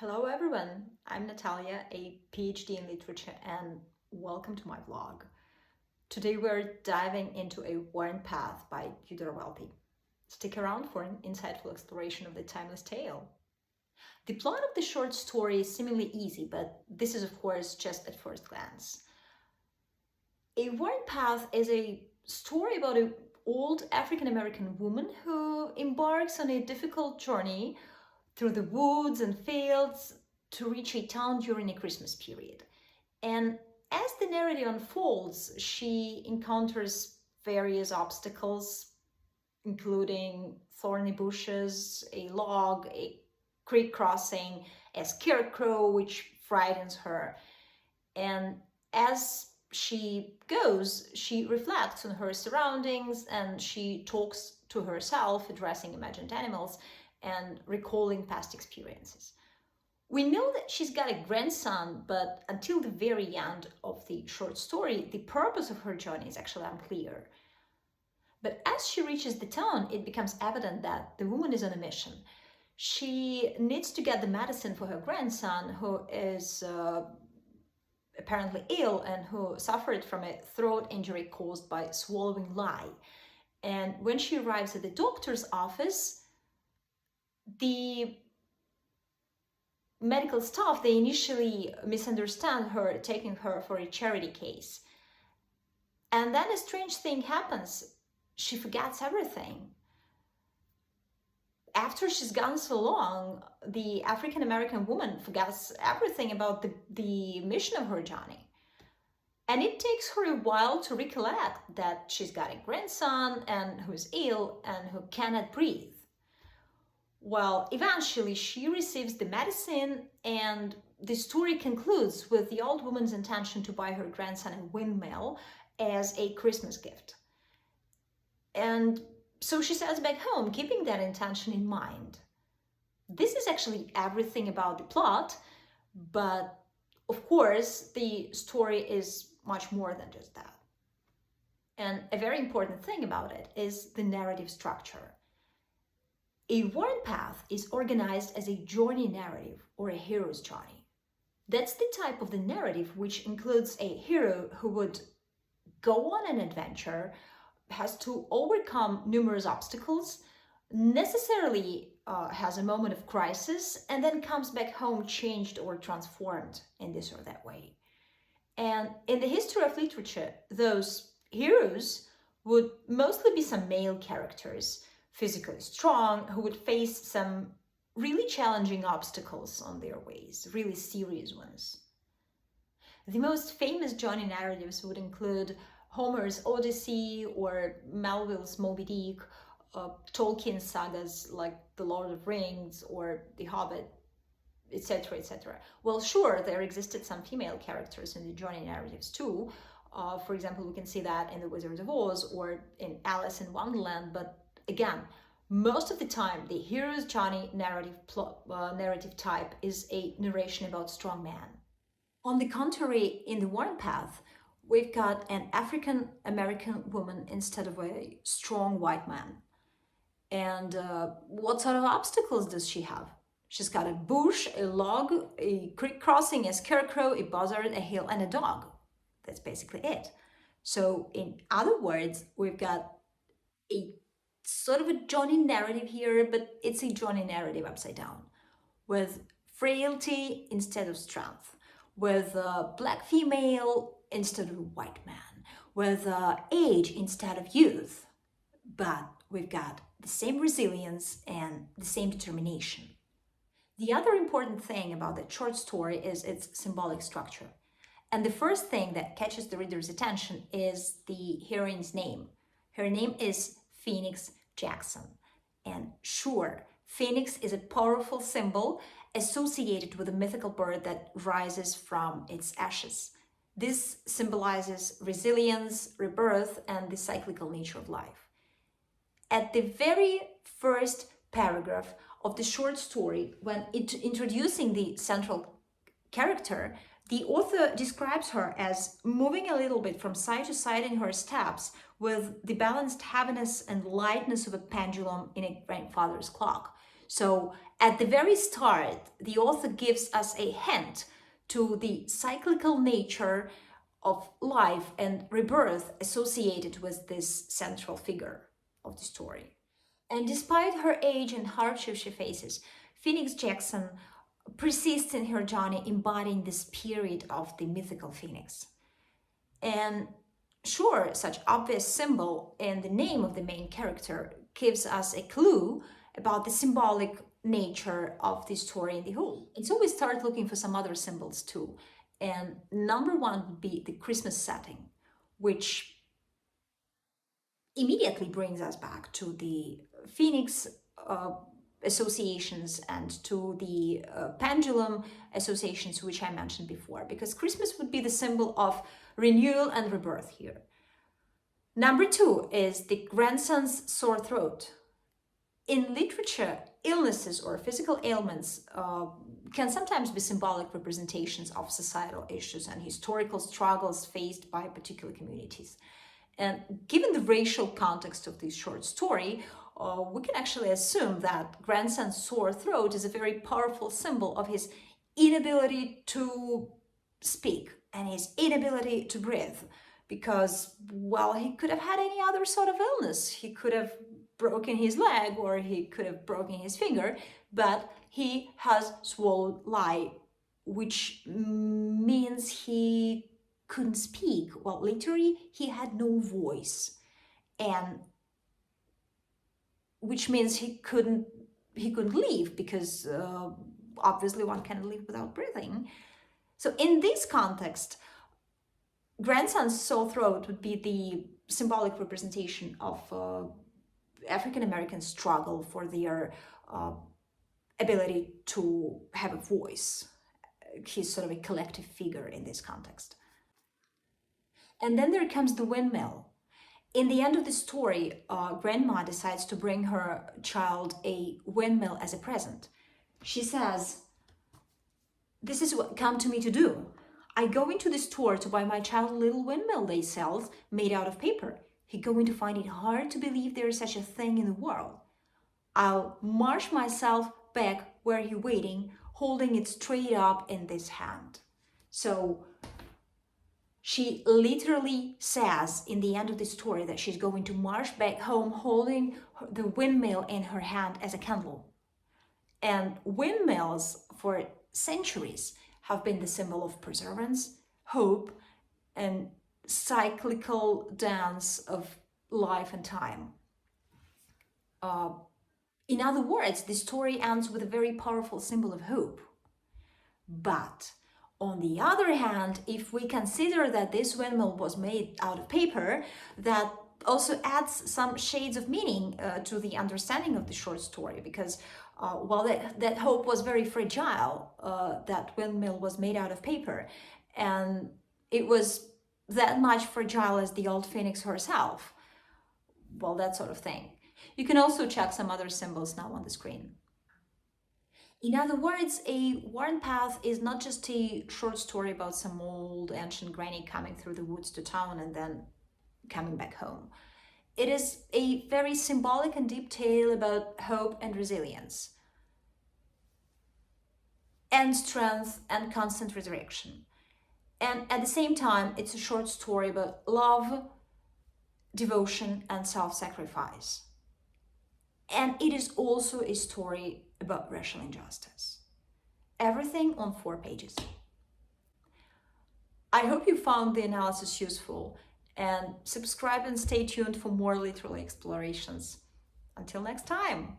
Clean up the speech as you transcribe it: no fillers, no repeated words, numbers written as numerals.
Hello everyone, I'm Natalia, a PhD in literature, and welcome to my vlog. Today we're diving into A Worn Path by Eudora Welty. Stick around for an insightful exploration of the timeless tale. The plot of the short story is seemingly easy, but this is of course just at first glance. A Worn Path is a story about an old African-American woman who embarks on a difficult journey through the woods and fields to reach a town during a Christmas period. And as the narrative unfolds, she encounters various obstacles, including thorny bushes, a log, a creek crossing, a scarecrow, which frightens her. And as she goes, she reflects on her surroundings and she talks to herself, addressing imagined animals and recalling past experiences. We know that she's got a grandson, but until the very end of the short story, the purpose of her journey is actually unclear. But as she reaches the town, it becomes evident that the woman is on a mission. She needs to get the medicine for her grandson, who is apparently ill and who suffered from a throat injury caused by swallowing lye. And when she arrives at the doctor's office, the medical staff, they initially misunderstand her, taking her for a charity case. And then a strange thing happens. She forgets everything. After she's gone so long, the African-American woman forgets everything about the mission of her journey. And it takes her a while to recollect that she's got a grandson and who's ill and who cannot breathe. Well, eventually she receives the medicine and the story concludes with the old woman's intention to buy her grandson a windmill as a Christmas gift. And so she sets back home, keeping that intention in mind. This is actually everything about the plot, but of course the story is much more than just that. And a very important thing about it is the narrative structure. A worn path is organized as a journey narrative or a hero's journey. That's the type of the narrative which includes a hero who would go on an adventure, has to overcome numerous obstacles, necessarily has a moment of crisis, and then comes back home changed or transformed in this or that way. And in the history of literature, those heroes would mostly be some male characters, physically strong, who would face some really challenging obstacles on their ways, really serious ones. The most famous journey narratives would include Homer's Odyssey or Melville's Moby Dick, Tolkien sagas like The Lord of the Rings or The Hobbit, etc., etc. Well, sure, there existed some female characters in the journey narratives too. For example, we can see that in The Wizard of Oz or in Alice in Wonderland, but again, most of the time, the hero's journey narrative type is a narration about strong man. On the contrary, in The Worn Path, we've got an African-American woman instead of a strong white man. And what sort of obstacles does she have? She's got a bush, a log, a creek crossing, a scarecrow, a buzzard, a hill, and a dog. That's basically it. So in other words, we've got a sort of a Johnny narrative here, but it's a Johnny narrative upside down, with frailty instead of strength, with a black female instead of a white man, with age instead of youth. But we've got the same resilience and the same determination. The other important thing about the short story is its symbolic structure. And the first thing that catches the reader's attention is the heroine's name. Her name is Phoenix Jackson. And sure, Phoenix is a powerful symbol associated with a mythical bird that rises from its ashes. This symbolizes resilience, rebirth, and the cyclical nature of life. At the very first paragraph of the short story, when introducing the central character, the author describes her as moving a little bit from side to side in her steps with the balanced heaviness and lightness of a pendulum in a grandfather's clock. So at the very start, the author gives us a hint to the cyclical nature of life and rebirth associated with this central figure of the story. And despite her age and hardship she faces, Phoenix Jackson persists in her journey, embodying the spirit of the mythical phoenix. And sure, such obvious symbol in the name of the main character gives us a clue about the symbolic nature of the story in the whole. And so we start looking for some other symbols too. And number one would be the Christmas setting, which immediately brings us back to the Phoenix associations and to the pendulum associations, which I mentioned before, because Christmas would be the symbol of renewal and rebirth here. Number two is the grandson's sore throat. In literature, illnesses or physical ailments can sometimes be symbolic representations of societal issues and historical struggles faced by particular communities. And given the racial context of this short story, we can actually assume that grandson's sore throat is a very powerful symbol of his inability to speak and his inability to breathe. Because, well, he could have had any other sort of illness. He could have broken his leg or he could have broken his finger, but he has swallowed lye, which means he couldn't speak. Well, literally, he had no voice, and which means he couldn't live, because obviously one can live without breathing. So in this context, grandson's sore throat would be the symbolic representation of African American struggle for their ability to have a voice. He's sort of a collective figure in this context. And then there comes the windmill. In the end of the story, grandma decides to bring her child a windmill as a present. She says, "This is what come to me to do. I go into the store to buy my child a little windmill they sell made out of paper. He going to find it hard to believe there is such a thing in the world. I'll march myself back where he waiting, holding it straight up in this hand." So she literally says in the end of the story that she's going to march back home holding the windmill in her hand as a candle. And windmills for centuries have been the symbol of perseverance, hope, and cyclical dance of life and time. In other words, the story ends with a very powerful symbol of hope. But on the other hand, if we consider that this windmill was made out of paper, that also adds some shades of meaning to the understanding of the short story, because while that hope was very fragile, that windmill was made out of paper, and it was that much fragile as the old phoenix herself. Well, that sort of thing. You can also check some other symbols now on the screen. In other words, a worn path is not just a short story about some old ancient granny coming through the woods to town and then coming back home. It is a very symbolic and deep tale about hope and resilience, and strength and constant resurrection. And at the same time, it's a short story about love, devotion, and self-sacrifice. And it is also a story about racial injustice. Everything on 4 pages. I hope you found the analysis useful, and subscribe and stay tuned for more literary explorations. Until next time.